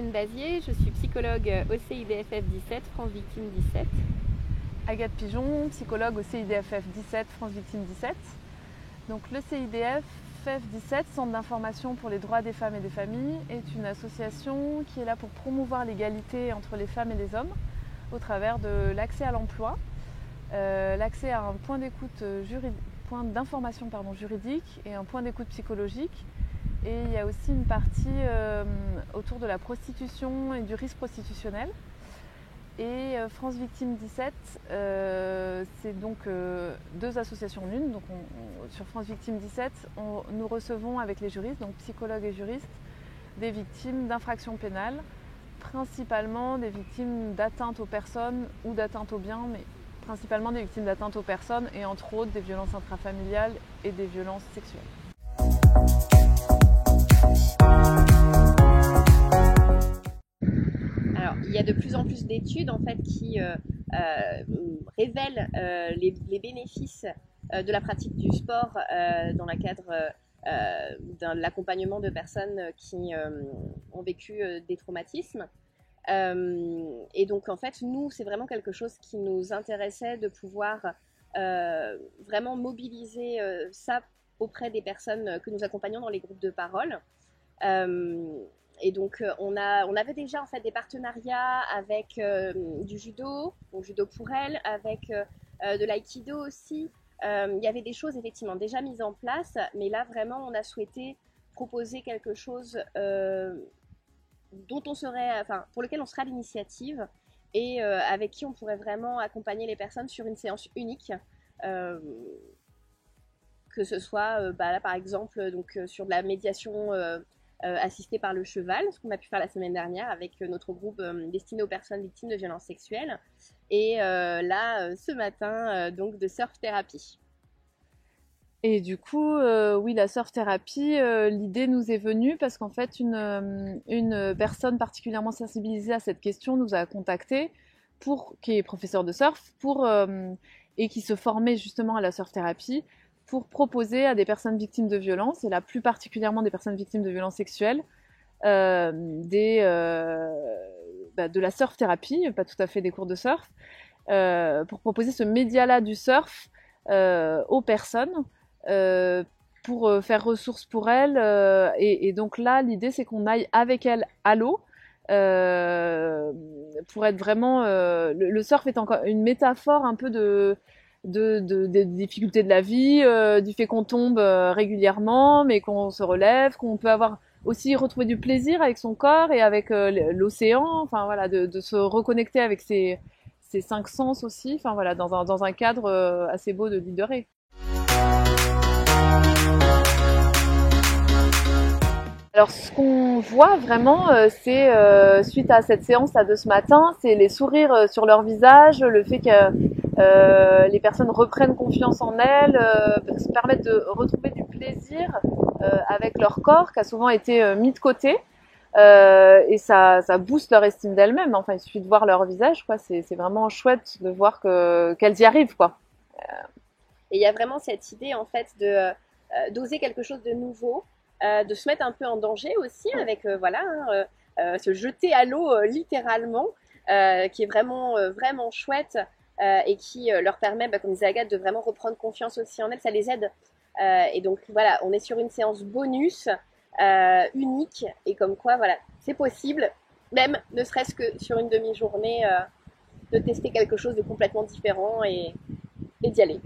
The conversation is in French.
Hélène Bazier, je suis psychologue au CIDFF 17, France Victime 17. Agathe Pigeon, psychologue au CIDFF 17, France Victime 17. Donc le CIDFF 17, Centre d'information pour les droits des femmes et des familles, est une association qui est là pour promouvoir l'égalité entre les femmes et les hommes au travers de l'accès à l'emploi, l'accès à un point d'information juridique et un point d'écoute psychologique. Et il y a aussi une partie autour de la prostitution et du risque prostitutionnel. Et France Victime 17, c'est donc deux associations en une. Donc sur France Victime 17, nous recevons avec les juristes, donc psychologues et juristes, des victimes d'infractions pénales, principalement des victimes d'atteinte aux personnes ou d'atteinte aux biens, mais principalement des victimes d'atteinte aux personnes et entre autres des violences intrafamiliales et des violences sexuelles. Alors, il y a de plus en plus d'études en fait qui révèlent les bénéfices de la pratique du sport dans le cadre de l'accompagnement de personnes qui ont vécu des traumatismes. Et donc en fait, nous, c'est vraiment quelque chose qui nous intéressait de pouvoir vraiment mobiliser ça auprès des personnes que nous accompagnons dans les groupes de parole. Et donc on avait déjà en fait des partenariats avec du judo, donc judo pour elle, avec de l'aïkido aussi. Il y avait des choses effectivement déjà mises en place, mais là vraiment on a souhaité proposer quelque chose pour lequel on serait à l'initiative et avec qui on pourrait vraiment accompagner les personnes sur une séance unique. Que ce soit là par exemple sur de la médiation assistée par le cheval, ce qu'on a pu faire la semaine dernière avec notre groupe destiné aux personnes victimes de violences sexuelles, et ce matin donc de surf thérapie. Et du coup, oui, la surf thérapie, l'idée nous est venue parce qu'en fait, une personne particulièrement sensibilisée à cette question nous a contacté, qui est professeur de surf, et qui se formait justement à la surf thérapie, pour proposer à des personnes victimes de violences, et là plus particulièrement des personnes victimes de violences sexuelles, de la surf thérapie, pas tout à fait des cours de surf, pour proposer ce média-là du surf aux personnes, pour faire ressources pour elles. Et donc là, l'idée, c'est qu'on aille avec elles à l'eau, pour être vraiment... le surf est encore une métaphore un peu des difficultés de la vie, du fait qu'on tombe régulièrement, mais qu'on se relève, qu'on peut avoir aussi retrouver du plaisir avec son corps et avec l'océan, enfin voilà, de se reconnecter avec ses cinq sens aussi, enfin voilà, dans un cadre assez beau de l'île de Ré. Alors ce qu'on voit vraiment, c'est suite à cette séance là de ce matin, c'est les sourires sur leur visage, le fait que les personnes reprennent confiance en elles, se permettent de retrouver du plaisir avec leur corps qui a souvent été mis de côté, et ça booste leur estime d'elles-mêmes. Enfin, il suffit de voir leur visage, quoi. C'est vraiment chouette de voir qu'elles y arrivent, quoi. Et il y a vraiment cette idée en fait d'oser quelque chose de nouveau. De se mettre un peu en danger aussi avec se jeter à l'eau littéralement, qui est vraiment vraiment chouette, et qui leur permet, comme disait Agathe, de vraiment reprendre confiance aussi en elles. Ça les aide, et donc voilà, on est sur une séance bonus unique, et comme quoi voilà, c'est possible, même ne serait-ce que sur une demi-journée, de tester quelque chose de complètement différent et d'y aller.